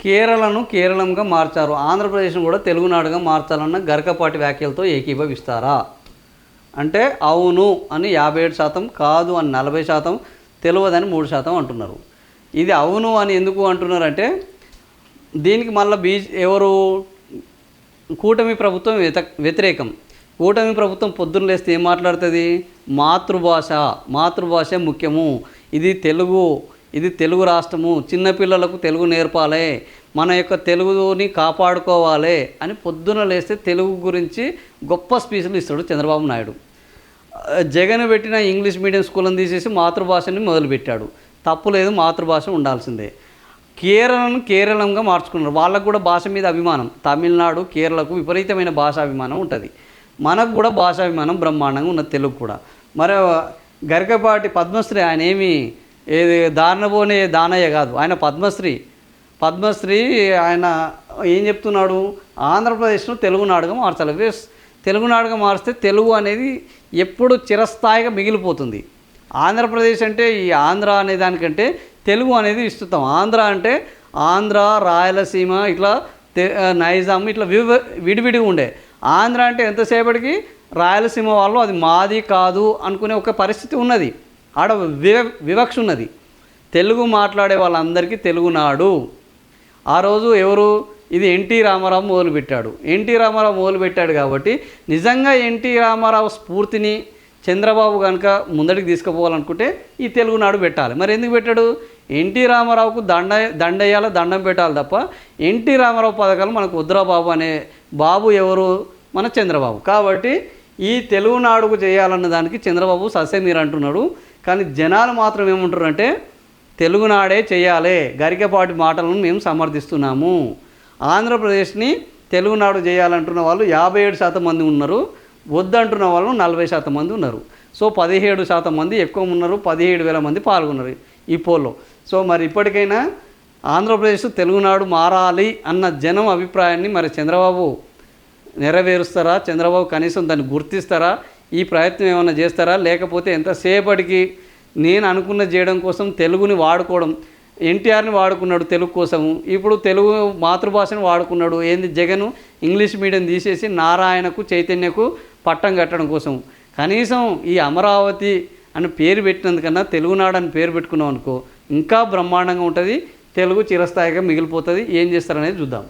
కేరళను కేరళంగా మార్చారు, ఆంధ్రప్రదేశ్ను కూడా తెలుగునాడుగా మార్చాలన్న గరికపాటి వ్యాఖ్యలతో ఏకీభవిస్తారా అంటే అవును అని 57%, కాదు అని 40%, తెలియదని 3% అంటున్నారు. ఇది అవును అని ఎందుకు అంటున్నారంటే దీనికి మళ్ళీ ఎవరు కూటమి ప్రభుత్వం వ్యతిరేకం. కూటమి ప్రభుత్వం పొద్దున్న లేస్తే ఏం మాట్లాడుతుంది? మాతృభాష ముఖ్యము, ఇది తెలుగు రాష్ట్రము, చిన్నపిల్లలకు తెలుగు నేర్పాలి, మన యొక్క తెలుగుని కాపాడుకోవాలి అని పొద్దున లేస్తే తెలుగు గురించి గొప్ప స్పీచ్లు ఇస్తాడు చంద్రబాబు నాయుడు. జగన్ పెట్టిన ఇంగ్లీష్ మీడియం స్కూళ్ళని తీసేసి మాతృభాషని మొదలుపెట్టాడు. తప్పు లేదు, మాతృభాష ఉండాల్సిందే. కేరళను కేరళంగా మార్చుకున్నారు. వాళ్ళకు కూడా భాష మీద అభిమానం. తమిళనాడు, కేరళకు విపరీతమైన భాషాభిమానం ఉంటుంది. మనకు కూడా భాషాభిమానం బ్రహ్మాండంగా ఉన్నది, తెలుగు కూడా. మరి గరికపాటి పద్మశ్రీ, ఆయన ఏమి దానబోనే దానయ్య కాదు, ఆయన పద్మశ్రీ. ఆయన ఏం చెప్తున్నాడు? ఆంధ్రప్రదేశ్ను తెలుగునాడుగా మార్చాలి. తెలుగునాడుగా మారిస్తే తెలుగు అనేది ఎప్పుడు చిరస్థాయిగా మిగిలిపోతుంది. ఆంధ్రప్రదేశ్ అంటే ఈ ఆంధ్ర అనే దానికంటే తెలుగు అనేది విస్తృతం. ఆంధ్ర అంటే ఆంధ్ర, రాయలసీమ, ఇట్లా నైజాం, ఇట్లా విడివిడిగా ఉండే. ఆంధ్ర అంటే ఎంతసేపటికి రాయలసీమ వాళ్ళు అది మాది కాదు అనుకునే ఒక పరిస్థితి ఉన్నది. ఆడ వివక్ష ఉన్నది. తెలుగు మాట్లాడే వాళ్ళందరికీ తెలుగునాడు. ఆ రోజు ఎవరు? ఇది ఎన్టీ రామారావు మొదలుపెట్టాడు కాబట్టి నిజంగా ఎన్టీ రామారావు స్ఫూర్తిని చంద్రబాబు కనుక ముందడికి తీసుకుపోవాలనుకుంటే ఈ తెలుగునాడు పెట్టాలి. మరి ఎందుకు పెట్టాడు? ఎన్టీ రామారావుకు దండయ్యాల దండం పెట్టాలి తప్ప ఎన్టీ రామారావు పథకాలు మనకు వద్దురా బాబు అనే బాబు ఎవరు? మన చంద్రబాబు. కాబట్టి ఈ తెలుగునాడుకు చేయాలన్న దానికి చంద్రబాబు సస్యమీర అంటున్నాడు. కానీ జనాలు మాత్రం ఏమంటారంటే తెలుగునాడే చేయాలి, గరికపాటి మాటలను మేము సమర్థిస్తున్నాము. ఆంధ్రప్రదేశ్ని తెలుగునాడు చేయాలంటున్న వాళ్ళు 57% మంది ఉన్నారు, వద్దంటున్న వాళ్ళు 40% మంది ఉన్నారు. సో 17% మంది ఎక్కువ ఉన్నారు, 17,000 మంది పాల్గొన్నారు ఈ పోల్లో. సో మరి ఇప్పటికైనా ఆంధ్రప్రదేశ్ తెలుగునాడు మారాలి అన్న జనం అభిప్రాయాన్ని మరి చంద్రబాబు నెరవేరుస్తారా? చంద్రబాబు కనీసం దాన్ని గుర్తిస్తారా? ఈ ప్రయత్నం ఏమైనా చేస్తారా? లేకపోతే ఎంతసేపటికి నేను అనుకున్న చేయడం కోసం తెలుగుని వాడుకోవడం, ఎన్టీఆర్ని వాడుకున్నాడు తెలుగు కోసము, ఇప్పుడు తెలుగు మాతృభాషను వాడుకున్నాడు. ఏంది జగన్ ఇంగ్లీష్ మీడియం తీసేసి నారాయణకు, చైతన్యకు పట్టం కట్టడం కోసం. కనీసం ఈ అమరావతి అని పేరు పెట్టినందుకన్నా తెలుగునాడు అని పేరు పెట్టుకున్నాం అనుకో ఇంకా బ్రహ్మాండంగా ఉంటుంది, తెలుగు చిరస్థాయిగా మిగిలిపోతుంది. ఏం చేస్తారనేది చూద్దాం.